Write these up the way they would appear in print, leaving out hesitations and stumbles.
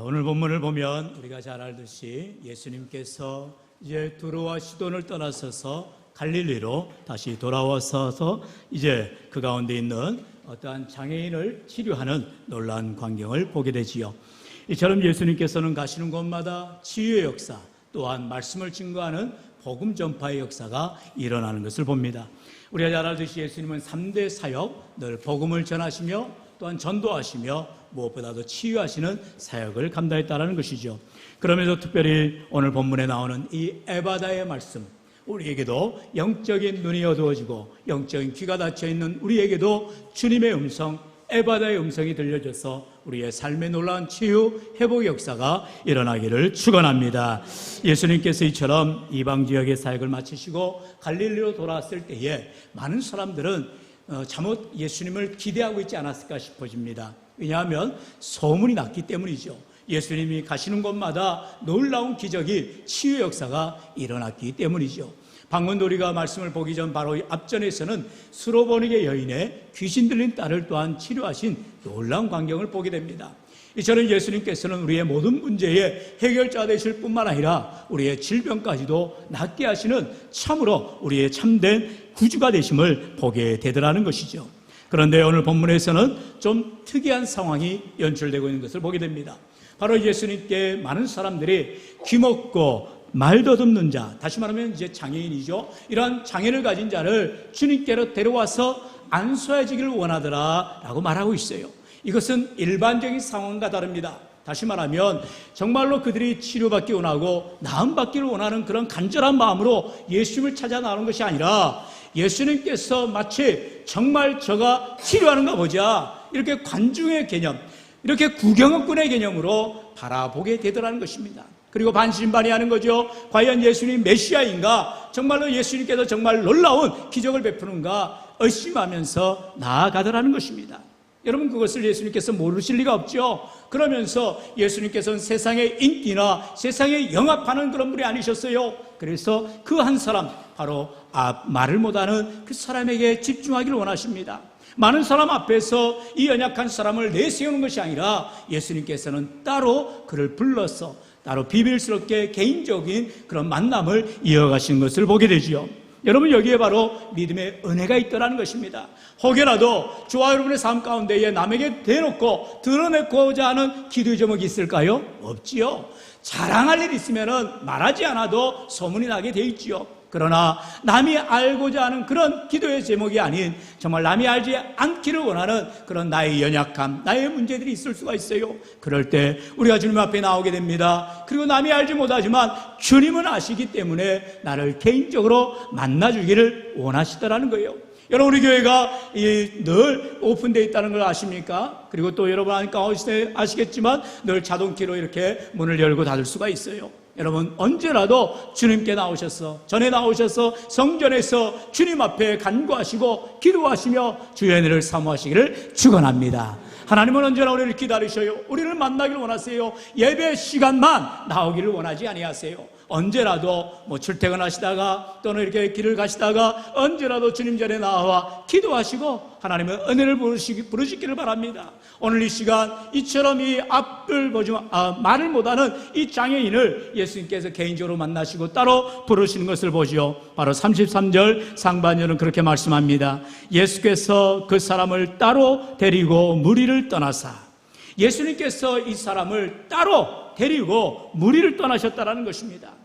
오늘 본문을 보면 우리가 잘 알듯이 예수님께서 이제 두로와 시돈을 떠나셔서 갈릴리로 다시 돌아와서 이제 그 가운데 있는 어떠한 장애인을 치료하는 놀라운 광경을 보게 되지요. 이처럼 예수님께서는 가시는 곳마다 치유의 역사, 또한 말씀을 증거하는 복음 전파의 역사가 일어나는 것을 봅니다. 우리가 잘 알듯이 예수님은 3대 사역, 늘 복음을 전하시며 또한 전도하시며 무엇보다도 치유하시는 사역을 감당했다는 것이죠. 그러면서 특별히 오늘 본문에 나오는 이 에바다의 말씀, 우리에게도 영적인 눈이 어두워지고 영적인 귀가 닫혀있는 우리에게도 주님의 음성, 에바다의 음성이 들려줘서 우리의 삶의 놀라운 치유, 회복의 역사가 일어나기를 축원합니다. 예수님께서 이처럼 이방 지역의 사역을 마치시고 갈릴리로 돌아왔을 때에 많은 사람들은 잘못 예수님을 기대하고 있지 않았을까 싶어집니다. 왜냐하면 소문이 났기 때문이죠. 예수님이 가시는 곳마다 놀라운 기적이 치유 역사가 일어났기 때문이죠. 방금 우리가 말씀을 보기 전 바로 앞전에서는 수로보니게 여인의 귀신 들린 딸을 또한 치료하신 놀라운 광경을 보게 됩니다. 이처럼 예수님께서는 우리의 모든 문제의 해결자 되실 뿐만 아니라 우리의 질병까지도 낫게 하시는 참으로 우리의 참된 구주가 되심을 보게 되더라는 것이죠. 그런데 오늘 본문에서는 좀 특이한 상황이 연출되고 있는 것을 보게 됩니다. 바로 예수님께 많은 사람들이 귀먹고 말도 듣는 자, 다시 말하면 이제 장애인이죠. 이러한 장애를 가진 자를 주님께로 데려와서 안수해주기를 원하더라 라고 말하고 있어요. 이것은 일반적인 상황과 다릅니다. 다시 말하면 정말로 그들이 치료받기 원하고 나음받기를 원하는 그런 간절한 마음으로 예수님을 찾아 나오는 것이 아니라 예수님께서 마치 정말 저가 치료하는가 보자, 이렇게 관중의 개념, 이렇게 구경꾼의 개념으로 바라보게 되더라는 것입니다. 그리고 반신반의하는 거죠. 과연 예수님 메시아인가? 정말로 예수님께서 정말 놀라운 기적을 베푸는가? 의심하면서 나아가더라는 것입니다. 여러분, 그것을 예수님께서 모르실 리가 없죠. 그러면서 예수님께서는 세상의 인기나 세상에 영합하는 그런 분이 아니셨어요. 그래서 그 한 사람, 바로 말을 못하는 그 사람에게 집중하기를 원하십니다. 많은 사람 앞에서 이 연약한 사람을 내세우는 것이 아니라 예수님께서는 따로 그를 불러서 따로 비밀스럽게 개인적인 그런 만남을 이어가시는 것을 보게 되지요. 여러분, 여기에 바로 믿음의 은혜가 있더라는 것입니다. 혹여라도 저와 여러분의 삶 가운데에 남에게 대놓고 드러내고자 하는 기도의 제목이 있을까요? 없지요. 자랑할 일 있으면 말하지 않아도 소문이 나게 돼 있지요. 그러나 남이 알고자 하는 그런 기도의 제목이 아닌 정말 남이 알지 않기를 원하는 그런 나의 연약함, 나의 문제들이 있을 수가 있어요. 그럴 때 우리가 주님 앞에 나오게 됩니다. 그리고 남이 알지 못하지만 주님은 아시기 때문에 나를 개인적으로 만나주기를 원하시더라는 거예요. 여러분, 우리 교회가 늘 오픈되어 있다는 걸 아십니까? 그리고 또 여러분 아시겠지만 늘 자동키로 이렇게 문을 열고 닫을 수가 있어요. 여러분, 언제라도 주님께 나오셔서, 전에 나오셔서 성전에서 주님 앞에 간구하시고 기도하시며 주의 은혜를 사모하시기를 축원합니다. 하나님은 언제나 우리를 기다리셔요. 우리를 만나기를 원하세요. 예배 시간만 나오기를 원하지 아니하세요. 언제라도 출퇴근하시다가 또는 이렇게 길을 가시다가 언제라도 주님 전에 나와 기도하시고 하나님의 은혜를 부르시기를 바랍니다. 오늘 이 시간 이처럼 이 앞을 보지만 말을 못하는 이 장애인을 예수님께서 개인적으로 만나시고 따로 부르시는 것을 보지요. 바로 33절 상반절은 그렇게 말씀합니다. 예수께서 그 사람을 따로 데리고 무리를 떠나사, 예수님께서 이 사람을 따로 데리고 무리를 떠나셨다는 것입니다.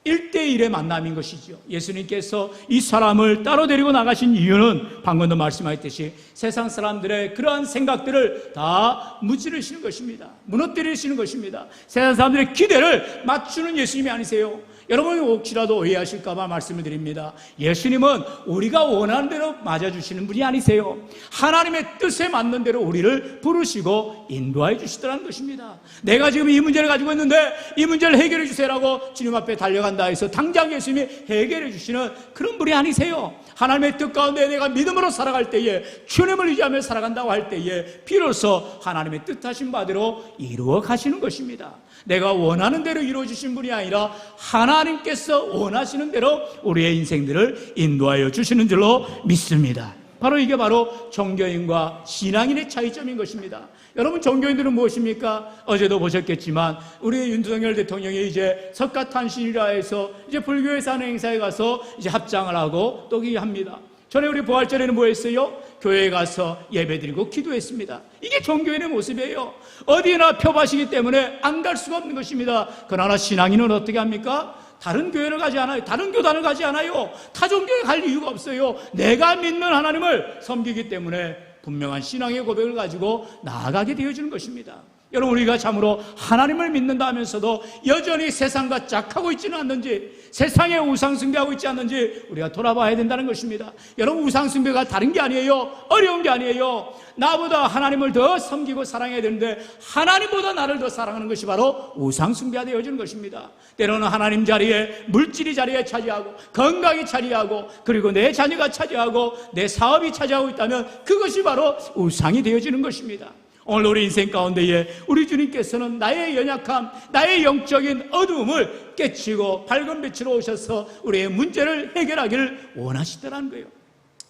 1대1의 만남인 것이죠. 예수님께서 이 사람을 따로 데리고 나가신 이유는 방금도 말씀하셨듯이 세상 사람들의 그러한 생각들을 다 무찌르시는 것입니다. 무너뜨리시는 것입니다. 세상 사람들의 기대를 맞추는 예수님이 아니세요. 여러분이 혹시라도 오해하실까 봐 말씀을 드립니다. 예수님은 우리가 원하는 대로 맞아주시는 분이 아니세요. 하나님의 뜻에 맞는 대로 우리를 부르시고 인도해 주시더라는 것입니다. 내가 지금 이 문제를 가지고 있는데 이 문제를 해결해 주세요라고 주님 앞에 달려간다 해서 당장 예수님이 해결해 주시는 그런 분이 아니세요. 하나님의 뜻 가운데 내가 믿음으로 살아갈 때에, 주님을 의지하며 살아간다고 할 때에 비로소 하나님의 뜻하신 바대로 이루어 가시는 것입니다. 내가 원하는 대로 이루어주신 분이 아니라 하나님께서 원하시는 대로 우리의 인생들을 인도하여 주시는 줄로 믿습니다. 바로 이게 바로 종교인과 신앙인의 차이점인 것입니다. 여러분, 종교인들은 무엇입니까? 어제도 보셨겠지만 우리 윤석열 대통령이 이제 석가탄신이라 해서 이제 불교에서 하는 행사에 가서 이제 합장을 하고 또 합니다. 전에 우리 부활절에는 뭐 했어요? 교회에 가서 예배드리고 기도했습니다. 이게 종교인의 모습이에요. 어디나 표밭이기 때문에 안 갈 수가 없는 것입니다. 그러나 신앙인은 어떻게 합니까? 다른 교회를 가지 않아요. 다른 교단을 가지 않아요. 타 종교에 갈 이유가 없어요. 내가 믿는 하나님을 섬기기 때문에 분명한 신앙의 고백을 가지고 나아가게 되어지는 것입니다. 여러분, 우리가 참으로 하나님을 믿는다 하면서도 여전히 세상과 짝하고 있지는 않는지, 세상에 우상 숭배하고 있지 않는지 우리가 돌아봐야 된다는 것입니다. 여러분, 우상 숭배가 다른 게 아니에요. 어려운 게 아니에요. 나보다 하나님을 더 섬기고 사랑해야 되는데 하나님보다 나를 더 사랑하는 것이 바로 우상 숭배가 되어지는 것입니다. 때로는 하나님 자리에, 물질이 자리에 차지하고, 건강이 차지하고, 그리고 내 자녀가 차지하고, 내 사업이 차지하고 있다면 그것이 바로 우상이 되어지는 것입니다. 오늘 우리 인생 가운데에 우리 주님께서는 나의 연약함, 나의 영적인 어두움을 깨치고 밝은 빛으로 오셔서 우리의 문제를 해결하기를 원하시더라는 거예요.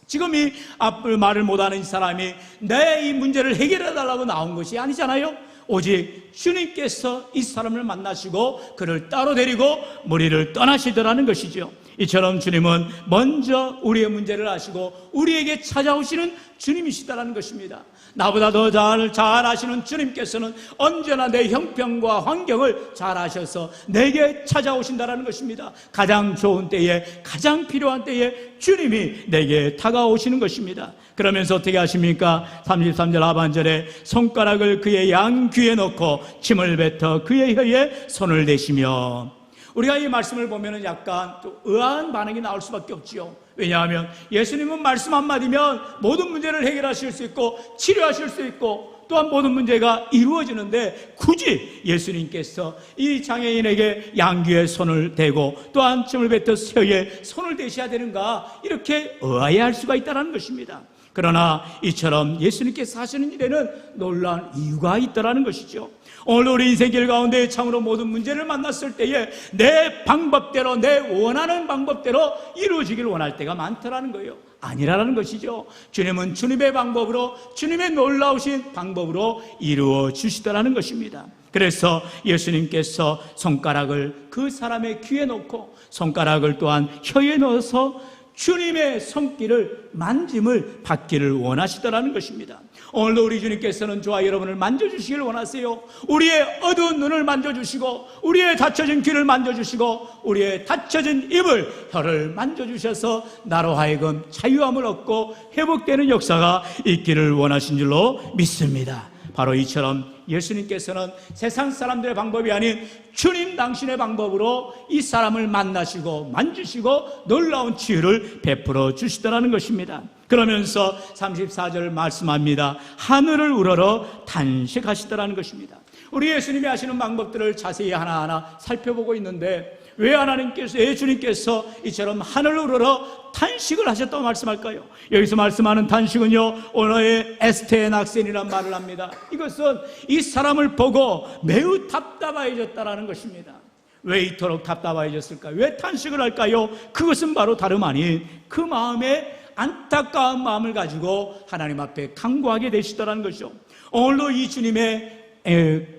지금 이 앞을 말을 못하는 이 사람이 내 이 문제를 해결해달라고 나온 것이 아니잖아요. 오직 주님께서 이 사람을 만나시고 그를 따로 데리고 머리를 떠나시더라는 것이죠. 이처럼 주님은 먼저 우리의 문제를 아시고 우리에게 찾아오시는 주님이시다라는 것입니다. 나보다 더 잘 아시는 주님께서는 언제나 내 형편과 환경을 잘 아셔서 내게 찾아오신다라는 것입니다. 가장 좋은 때에, 가장 필요한 때에 주님이 내게 다가오시는 것입니다. 그러면서 어떻게 하십니까? 33절 하반절에 손가락을 그의 양귀에 넣고 침을 뱉어 그의 혀에 손을 대시며, 우리가 이 말씀을 보면 약간 또 의아한 반응이 나올 수밖에 없지요. 왜냐하면 예수님은 말씀 한마디면 모든 문제를 해결하실 수 있고 치료하실 수 있고 또한 모든 문제가 이루어지는데 굳이 예수님께서 이 장애인에게 양귀에 손을 대고 또한 침을 뱉어 혀에 손을 대셔야 되는가, 이렇게 의아해할 수가 있다는 것입니다. 그러나 이처럼 예수님께서 하시는 일에는 놀라운 이유가 있다는 것이죠. 오늘 우리 인생길 가운데 참으로 모든 문제를 만났을 때에 내 방법대로, 내 원하는 방법대로 이루어지길 원할 때가 많더라는 거예요. 아니라는 것이죠. 주님은 주님의 방법으로, 주님의 놀라우신 방법으로 이루어 주시더라는 것입니다. 그래서 예수님께서 손가락을 그 사람의 귀에 놓고 손가락을 또한 혀에 넣어서 주님의 손길을 만짐을 받기를 원하시더라는 것입니다. 오늘도 우리 주님께서는 저와 여러분을 만져주시기를 원하세요. 우리의 어두운 눈을 만져주시고, 우리의 닫혀진 귀를 만져주시고, 우리의 닫혀진 입을, 혀를 만져주셔서 나로 하여금 자유함을 얻고 회복되는 역사가 있기를 원하신 줄로 믿습니다. 바로 이처럼 예수님께서는 세상 사람들의 방법이 아닌 주님 당신의 방법으로 이 사람을 만나시고 만지시고 놀라운 치유를 베풀어 주시더라는 것입니다. 그러면서 34절 말씀합니다. 하늘을 우러러 탄식하시더라는 것입니다. 우리 예수님이 하시는 방법들을 자세히 하나하나 살펴보고 있는데 왜 하나님께서, 왜 주님께서 이처럼 하늘을 우러러 탄식을 하셨다고 말씀할까요? 여기서 말씀하는 탄식은요, 오늘의 에스테의 낙센이라는 말을 합니다. 이것은 이 사람을 보고 매우 답답해졌다라는 것입니다. 왜 이토록 답답해졌을까요? 왜 탄식을 할까요? 그것은 바로 다름 아닌 그 마음에 안타까운 마음을 가지고 하나님 앞에 간구하게 되시더라는 것이죠. 오늘도 이 주님의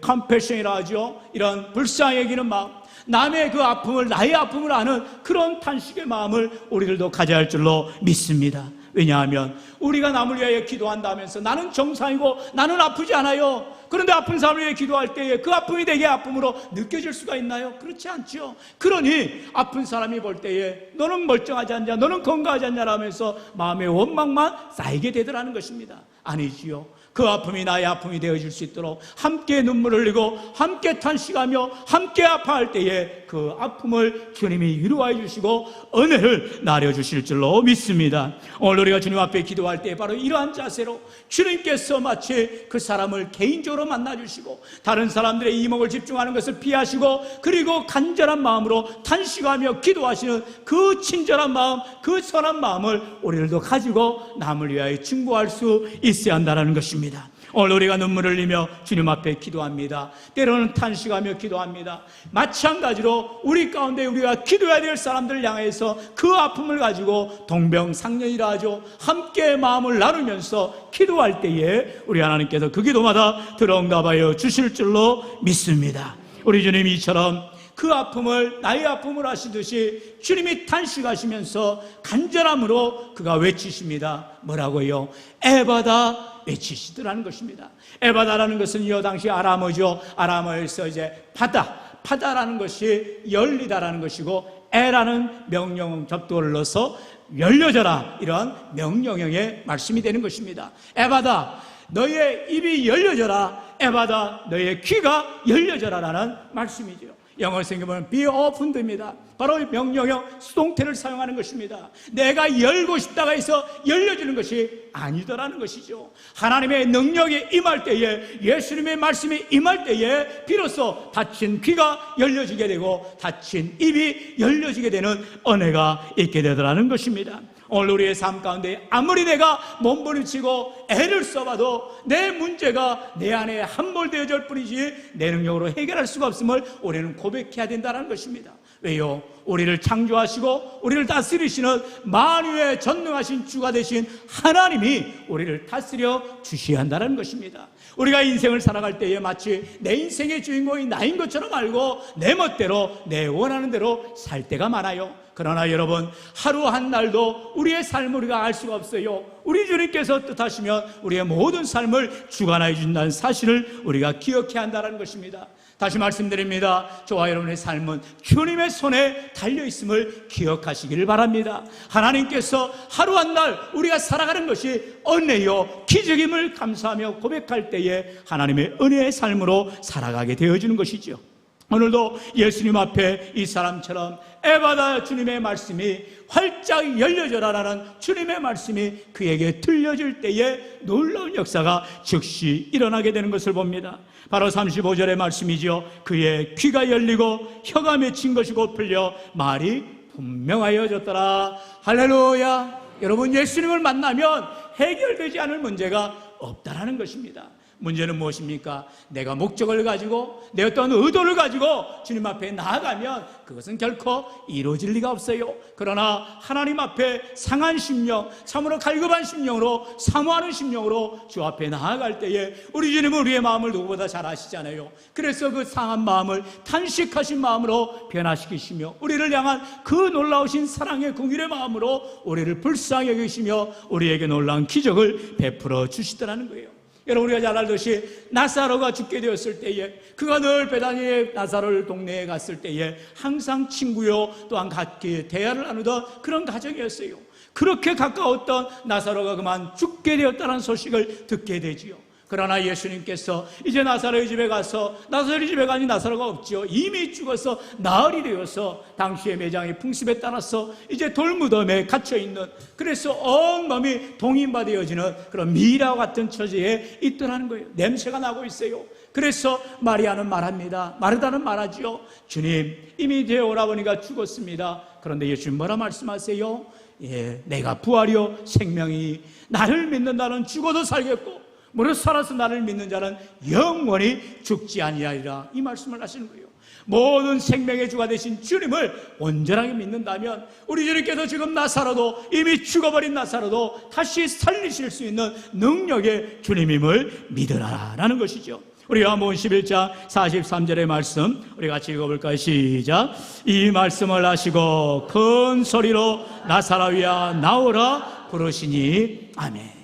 컴패션이라 하죠. 이런 불쌍히 여기는 마음, 남의 그 아픔을, 나의 아픔을 아는 그런 탄식의 마음을 우리들도 가져야 할 줄로 믿습니다. 왜냐하면 우리가 남을 위하여 기도한다면서 나는 정상이고 나는 아프지 않아요. 그런데 아픈 사람을 위해 기도할 때에 그 아픔이 내게 아픔으로 느껴질 수가 있나요? 그렇지 않죠. 그러니 아픈 사람이 볼 때에 너는 멀쩡하지 않냐, 너는 건강하지 않냐 라면서 마음의 원망만 쌓이게 되더라는 것입니다. 아니지요. 그 아픔이 나의 아픔이 되어질 수 있도록 함께 눈물을 흘리고 함께 탄식하며 함께 아파할 때에 그 아픔을 주님이 위로해 주시고 은혜를 나려주실 줄로 믿습니다. 오늘 우리가 주님 앞에 기도할 때 바로 이러한 자세로 주님께서 마치 그 사람을 개인적으로 만나주시고 다른 사람들의 이목을 집중하는 것을 피하시고 그리고 간절한 마음으로 탄식하며 기도하시는 그 친절한 마음, 그 선한 마음을 우리들도 가지고 남을 위하여 증거할 수 있어야 한다는 것입니다. 오늘 우리가 눈물을 흘리며 주님 앞에 기도합니다. 때로는 탄식하며 기도합니다. 마찬가지로 우리 가운데 우리가 기도해야 될 사람들을 향해서 그 아픔을 가지고 동병상련이라 하죠. 함께 마음을 나누면서 기도할 때에 우리 하나님께서 그 기도마다 들어응답하여 주실 줄로 믿습니다. 우리 주님이 이처럼 그 아픔을 나의 아픔을 하시듯이 주님이 탄식하시면서 간절함으로 그가 외치십니다. 뭐라고요? 에바다 외치시더라는 것입니다. 에바다라는 것은 이 당시 아람어죠. 아람어에서 이제 바다라는 것이 열리다라는 것이고, 에라는 명령 접두어를 넣어서 열려져라, 이런 명령형의 말씀이 되는 것입니다. 에바다, 너의 입이 열려져라. 에바다, 너의 귀가 열려져라라는 말씀이죠. 영어 성경은 be opened입니다. 바로 명령형 수동태를 사용하는 것입니다. 내가 열고 싶다가 해서 열려지는 것이 아니더라는 것이죠. 하나님의 능력이 임할 때에, 예수님의 말씀이 임할 때에 비로소 닫힌 귀가 열려지게 되고 닫힌 입이 열려지게 되는 은혜가 있게 되더라는 것입니다. 오늘 우리의 삶 가운데 아무리 내가 몸부림치고 애를 써봐도 내 문제가 내 안에 함몰되어질 뿐이지 내 능력으로 해결할 수가 없음을 우리는 고백해야 된다는 것입니다. 왜요? 우리를 창조하시고 우리를 다스리시는 만유의 전능하신 주가 되신 하나님이 우리를 다스려 주셔야 한다는 것입니다. 우리가 인생을 살아갈 때에 마치 내 인생의 주인공이 나인 것처럼 알고 내 멋대로 내 원하는 대로 살 때가 많아요. 그러나 여러분, 하루 한 날도 우리의 삶을 우리가 알 수가 없어요. 우리 주님께서 뜻하시면 우리의 모든 삶을 주관하여 준다는 사실을 우리가 기억해야 한다는 것입니다. 다시 말씀드립니다. 저와 여러분의 삶은 주님의 손에 달려있음을 기억하시기를 바랍니다. 하나님께서 하루 한 날 우리가 살아가는 것이 은혜요 기적임을 감사하며 고백할 때에 하나님의 은혜의 삶으로 살아가게 되어지는 것이죠. 오늘도 예수님 앞에 이 사람처럼 에바다, 주님의 말씀이 활짝 열려져라라는 주님의 말씀이 그에게 들려질 때에 놀라운 역사가 즉시 일어나게 되는 것을 봅니다. 바로 35절의 말씀이죠. 그의 귀가 열리고 혀가 맺힌 것이 곧 풀려 말이 분명하여졌더라. 할렐루야. 여러분, 예수님을 만나면 해결되지 않을 문제가 없다라는 것입니다. 문제는 무엇입니까? 내가 목적을 가지고 내 어떤 의도를 가지고 주님 앞에 나아가면 그것은 결코 이루어질 리가 없어요. 그러나 하나님 앞에 상한 심령, 참으로 갈급한 심령으로, 사모하는 심령으로 주 앞에 나아갈 때에 우리 주님은 우리의 마음을 누구보다 잘 아시잖아요. 그래서 그 상한 마음을 탄식하신 마음으로 변화시키시며 우리를 향한 그 놀라우신 사랑의 긍휼의 마음으로 우리를 불쌍히 여기시며 우리에게 놀라운 기적을 베풀어 주시더라는 거예요. 여러분, 우리가 잘 알듯이 나사로가 죽게 되었을 때에 그가 늘 베다니의 나사로 동네에 갔을 때에 항상 친구요 또한 같이 대화를 나누던 그런 가정이었어요. 그렇게 가까웠던 나사로가 그만 죽게 되었다는 소식을 듣게 되지요. 그러나 예수님께서 이제 나사로의 집에 가서, 나사로의 집에 가니 나사로가 없죠. 이미 죽어서 나흘이 되어서 당시의 매장의 풍습에 따라서 이제 돌무덤에 갇혀있는, 그래서 온몸이 동인바되어지는 그런 미라와 같은 처지에 있더라는 거예요. 냄새가 나고 있어요. 그래서 마리아는 말합니다. 마르다는 말하죠. 주님, 이미 제 오라버니가 죽었습니다. 그런데 예수님 뭐라 말씀하세요? 내가 부활이요 생명이니 나를 믿는 자는 죽어도 살겠고 무릇 살아서 나를 믿는 자는 영원히 죽지 아니하리라, 이 말씀을 하시는 거예요. 모든 생명의 주가 되신 주님을 온전하게 믿는다면 우리 주님께서 지금 나사로도, 이미 죽어버린 나사로도 다시 살리실 수 있는 능력의 주님임을 믿으라라는 것이죠. 우리 요한복음 11장 43절의 말씀 우리 같이 읽어볼까요? 시작. 이 말씀을 하시고 큰 소리로 나사로야 나오라 부르시니 아멘.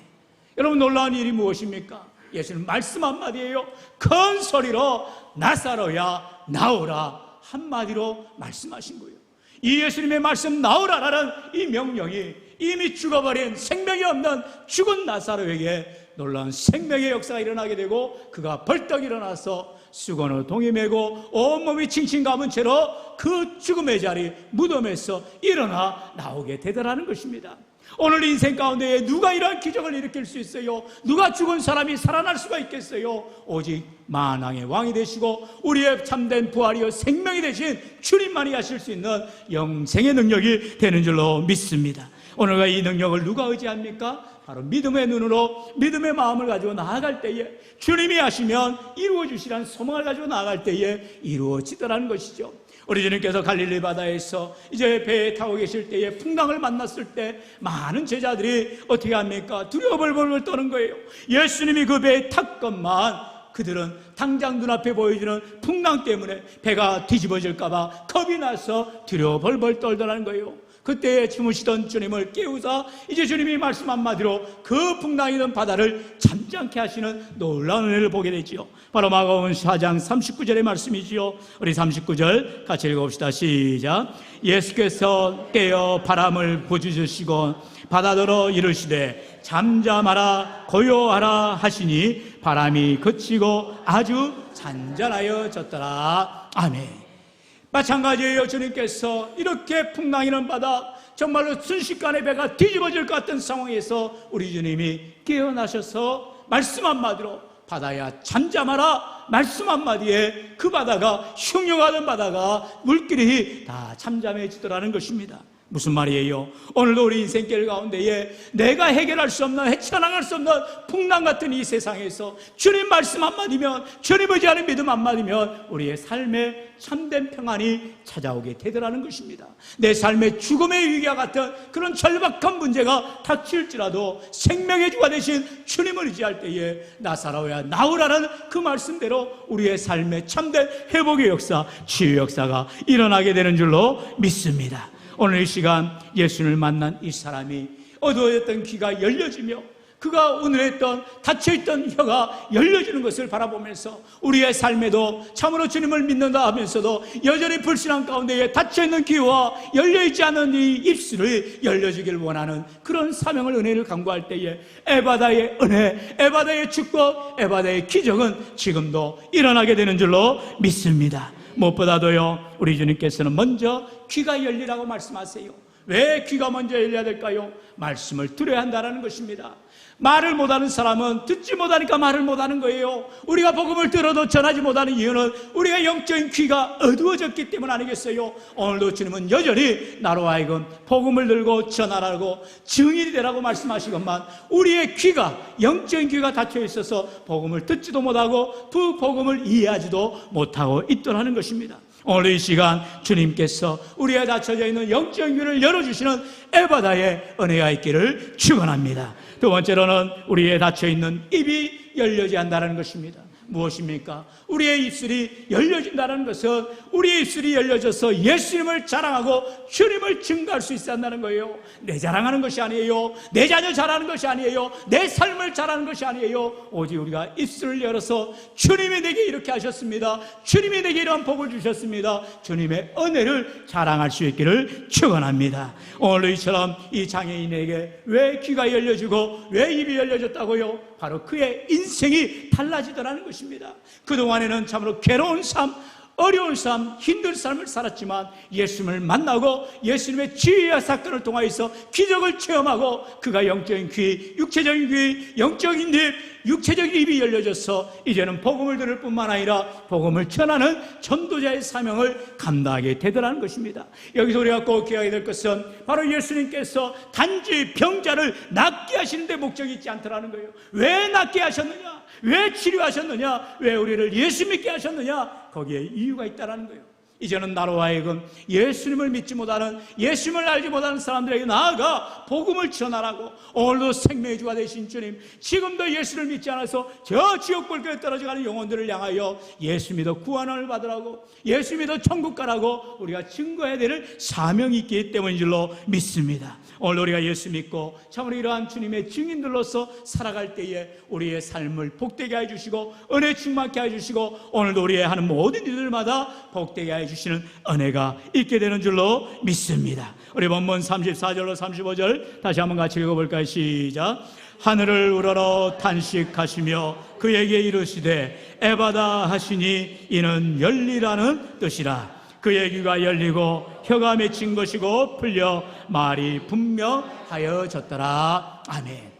여러분, 놀라운 일이 무엇입니까? 예수님 말씀 한마디예요. 큰 소리로 나사로야 나오라 한마디로 말씀하신 거예요. 이 예수님의 말씀 나오라라는 이 명령이 이미 죽어버린, 생명이 없는 죽은 나사로에게 놀라운 생명의 역사가 일어나게 되고 그가 벌떡 일어나서 수건을 동이 메고 온몸이 칭칭 감은 채로 그 죽음의 자리 무덤에서 일어나 나오게 되더라는 것입니다. 오늘 인생 가운데 누가 이러한 기적을 일으킬 수 있어요? 누가 죽은 사람이 살아날 수가 있겠어요? 오직 만왕의 왕이 되시고 우리의 참된 부활이요 생명이 되신 주님만이 하실 수 있는 영생의 능력이 되는 줄로 믿습니다. 오늘과 이 능력을 누가 의지합니까? 바로 믿음의 눈으로 믿음의 마음을 가지고 나아갈 때에 주님이 하시면 이루어 주시라는 소망을 가지고 나아갈 때에 이루어지더라는 것이죠. 우리 주님께서 갈릴리 바다에서 이제 배에 타고 계실 때에 풍랑을 만났을 때 많은 제자들이 어떻게 합니까? 두려워 벌벌 떠는 거예요. 예수님이 그 배에 탔건만 그들은 당장 눈앞에 보여주는 풍랑 때문에 배가 뒤집어질까봐 겁이 나서 두려워 벌벌 떨더라는 거예요. 그때에 주무시던 주님을 깨우사 이제 주님이 말씀 한마디로 그 풍랑이던 바다를 잠잠케 하시는 놀라운 은혜를 보게 되지요. 바로 마가복음 4장 39절의 말씀이지요. 우리 39절 같이 읽어봅시다. 시작. 예수께서 깨어 바람을 부주시고 바다더러 이르시되 잠잠하라 고요하라 하시니 바람이 그치고 아주 잔잔하여졌더라. 아멘. 마찬가지예요. 주님께서 이렇게 풍랑이는 바다, 정말로 순식간에 배가 뒤집어질 것 같은 상황에서 우리 주님이 깨어나셔서 말씀 한마디로 바다야 잠잠하라 말씀 한마디에 그 바다가 흉흉하던 바다가 물길이 다 잠잠해지더라는 것입니다. 무슨 말이에요? 오늘도 우리 인생길 가운데에 내가 해결할 수 없는, 헤쳐나갈 수 없는 풍랑 같은 이 세상에서 주님 말씀 한마디면, 주님 의지하는 믿음 한마디면 우리의 삶에 참된 평안이 찾아오게 되더라는 것입니다. 내 삶의 죽음의 위기와 같은 그런 절박한 문제가 닥칠지라도 생명의 주가 되신 주님을 의지할 때에 나사로야 나오라는 그 말씀대로 우리의 삶에 참된 회복의 역사, 치유 역사가 일어나게 되는 줄로 믿습니다. 오늘 이 시간 예수님을 만난 이 사람이 어두워졌던 귀가 열려지며 그가 오늘했던 닫혀있던 혀가 열려지는 것을 바라보면서 우리의 삶에도 참으로 주님을 믿는다 하면서도 여전히 불신앙 가운데에 닫혀있는 귀와 열려있지 않은 이 입술을 열려주길 원하는 그런 사명을, 은혜를 간구할 때에 에바다의 은혜, 에바다의 축복, 에바다의 기적은 지금도 일어나게 되는 줄로 믿습니다. 무엇보다도요, 우리 주님께서는 먼저 귀가 열리라고 말씀하세요. 왜 귀가 먼저 열려야 될까요? 말씀을 들어야 한다는 것입니다. 말을 못하는 사람은 듣지 못하니까 말을 못하는 거예요. 우리가 복음을 들어도 전하지 못하는 이유는 우리가 영적인 귀가 어두워졌기 때문 아니겠어요? 오늘도 주님은 여전히 나로 하여금 복음을 들고 전하라고 증인이 되라고 말씀하시건만 우리의 귀가, 영적인 귀가 닫혀 있어서 복음을 듣지도 못하고 그 복음을 이해하지도 못하고 있더라는 것입니다. 오늘 이 시간 주님께서 우리의 닫혀져 있는 영적인 귀를 열어주시는 에바다의 은혜가 있기를 축원합니다. 두 번째로는 우리의 닫혀있는 입이 열려져야 한다는 것입니다. 무엇입니까? 우리의 입술이 열려진다는 것은 우리의 입술이 열려져서 예수님을 자랑하고 주님을 증거할 수 있어야 한다는 거예요. 내 자랑하는 것이 아니에요. 내 자녀 자랑하는 것이 아니에요. 내 삶을 자랑하는 것이 아니에요. 오직 우리가 입술을 열어서 주님이 내게 이렇게 하셨습니다. 주님이 내게 이러한 복을 주셨습니다. 주님의 은혜를 자랑할 수 있기를 축원합니다. 오늘 이처럼 이 장애인에게 왜 귀가 열려지고 왜 입이 열려졌다고요? 바로 그의 인생이 달라지더라는 것입니다. 그동안에는 참으로 괴로운 삶, 어려운 삶, 힘든 삶을 살았지만 예수님을 만나고 예수님의 지혜와 사건을 통하여서 기적을 체험하고 그가 영적인 귀, 육체적인 귀, 영적인 입, 육체적인 입이 열려져서 이제는 복음을 들을 뿐만 아니라 복음을 전하는 전도자의 사명을 감당하게 되더라는 것입니다. 여기서 우리가 꼭 기억해야 될 것은 바로 예수님께서 단지 병자를 낫게 하시는 데 목적이 있지 않더라는 거예요. 왜 낫게 하셨느냐? 왜 치료하셨느냐? 왜 우리를 예수 믿게 하셨느냐? 거기에 이유가 있다는 거예요. 이제는 나로 하여금 예수님을 믿지 못하는, 예수님을 알지 못하는 사람들에게 나아가 복음을 전하라고, 오늘도 생명의 주가 되신 주님, 지금도 예수를 믿지 않아서 저 지옥 불길에 떨어져가는 영혼들을 향하여 예수 믿어 구원을 받으라고, 예수 믿어 천국 가라고 우리가 증거해야 될 사명이 있기 때문인 줄로 믿습니다. 오늘 우리가 예수 믿고 참으로 이러한 주님의 증인들로서 살아갈 때에 우리의 삶을 복되게 해주시고 은혜 충만케 해주시고 오늘도 우리의 하는 모든 일들마다 복되게 해주시는 은혜가 있게 되는 줄로 믿습니다. 우리 본문 34절로 35절 다시 한번 같이 읽어볼까요? 시작. 하늘을 우러러 탄식하시며 그에게 이르시되 에바다 하시니 이는 열리라는 뜻이라. 그의 귀가 열리고 혀가 맺힌 것이고 풀려 말이 분명하여졌더라. 아멘.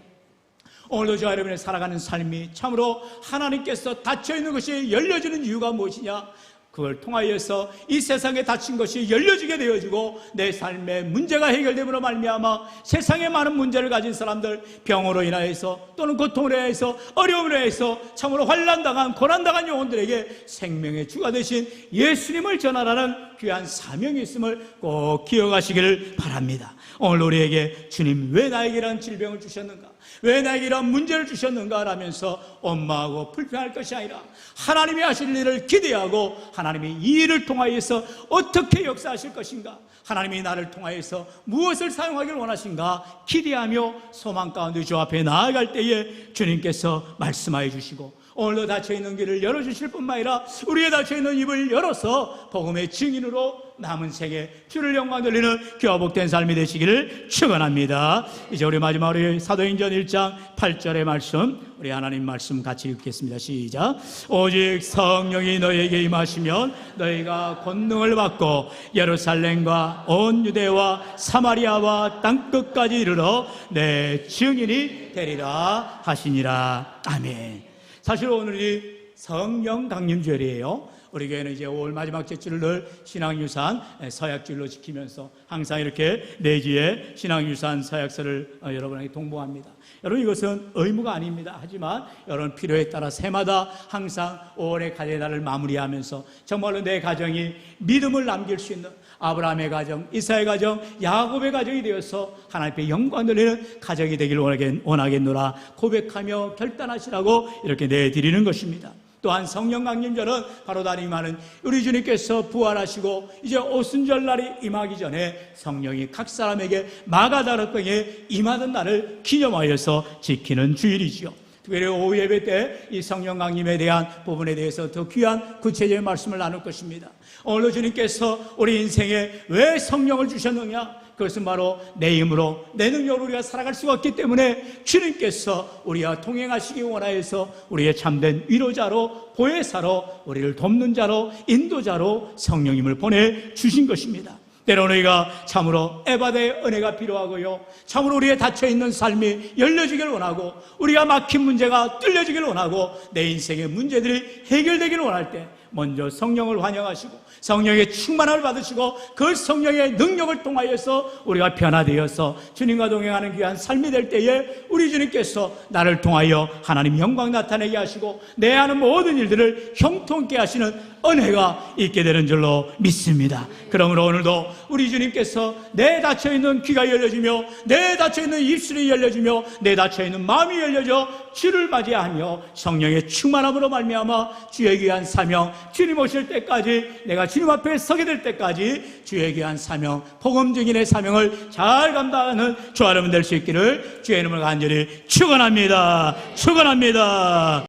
오늘도 저와 여러분의 살아가는 삶이 참으로 하나님께서 닫혀있는 것이 열려지는 이유가 무엇이냐? 그걸 통하여서 이 세상에 닫힌 것이 열려지게 되어지고 내 삶의 문제가 해결됨으로 말미암아 세상에 많은 문제를 가진 사람들, 병으로 인하여서 또는 고통으로 인하여서 어려움으로 인하여서 참으로 환난당한 고난당한 영혼들에게 생명의 주가 되신 예수님을 전하라는 귀한 사명이 있음을 꼭 기억하시기를 바랍니다. 오늘 우리에게 주님 왜 나에게 이런 질병을 주셨는가, 왜 나에게 이런 문제를 주셨는가 라면서 원망하고 불평할 것이 아니라 하나님이 하실 일을 기대하고 하나님이 이 일을 통하여서 어떻게 역사하실 것인가, 하나님이 나를 통하여서 무엇을 사용하기를 원하신가 기대하며 소망 가운데 주 앞에 나아갈 때에 주님께서 말씀하여 주시고 오늘도 닫혀있는 길을 열어주실 뿐만 아니라 우리의 닫혀있는 입을 열어서 복음의 증인으로 남은 생에 주를 영광 돌리는 귀와 복된 삶이 되시기를 축원합니다. 이제 우리 마지막으로 사도행전 1장 8절의 말씀, 우리 하나님 말씀 같이 읽겠습니다. 시작. 오직 성령이 너희에게 임하시면 너희가 권능을 받고 예루살렘과 온 유대와 사마리아와 땅끝까지 이르러 내 증인이 되리라 하시니라. 아멘. 사실 오늘이 성령 강림절이에요. 우리 교회는 이제 5월 마지막 제주를 늘 신앙유산 서약주일로 지키면서 항상 이렇게 내지에 신앙유산 서약서를 여러분에게 동봉합니다. 여러분, 이것은 의무가 아닙니다. 하지만 여러분 필요에 따라 새마다 항상 5월의 가정의 날을 마무리하면서 정말로 내 가정이 믿음을 남길 수 있는 아브라함의 가정, 이사의 가정, 야곱의 가정이 되어서 하나님 앞에 영광 돌리는 가정이 되기를 원하겠노라 고백하며 결단하시라고 이렇게 내드리는 것입니다. 또한 성령 강림절은 바로 다름이하는 우리 주님께서 부활하시고 이제 오순절날이 임하기 전에 성령이 각 사람에게 마가다락방에 임하던 날을 기념하여서 지키는 주일이지요. 특별히 오후 예배 때 이 성령 강림에 대한 부분에 대해서 더 귀한 구체적인 말씀을 나눌 것입니다. 오늘도 주님께서 우리 인생에 왜 성령을 주셨느냐? 그것은 바로 내 힘으로 내 능력으로 우리가 살아갈 수가 없기 때문에 주님께서 우리와 동행하시기 원하여서 우리의 참된 위로자로, 보혜사로, 우리를 돕는 자로, 인도자로 성령님을 보내주신 것입니다. 때로는 우리가 참으로 에바데의 은혜가 필요하고요, 참으로 우리의 닫혀있는 삶이 열려지길 원하고 우리가 막힌 문제가 뚫려지길 원하고 내 인생의 문제들이 해결되길 원할 때 먼저 성령을 환영하시고 성령의 충만함을 받으시고 그 성령의 능력을 통하여서 우리가 변화되어서 주님과 동행하는 귀한 삶이 될 때에 우리 주님께서 나를 통하여 하나님 영광 나타내게 하시고 내 하는 모든 일들을 형통케 하시는 은혜가 있게 되는 줄로 믿습니다. 그러므로 오늘도 우리 주님께서 내 닫혀있는 귀가 열려지며 내 닫혀있는 입술이 열려지며 내 닫혀있는 마음이 열려져 주를 맞이하며 성령의 충만함으로 말미암아 주의 귀한 사명, 주님 오실 때까지, 내가 주님 앞에 서게 될 때까지 주의 귀한 사명, 복음 증인의 사명을 잘 감당하는 주 여러분 될 수 있기를 주의 이름을 간절히 축원합니다. 축원합니다.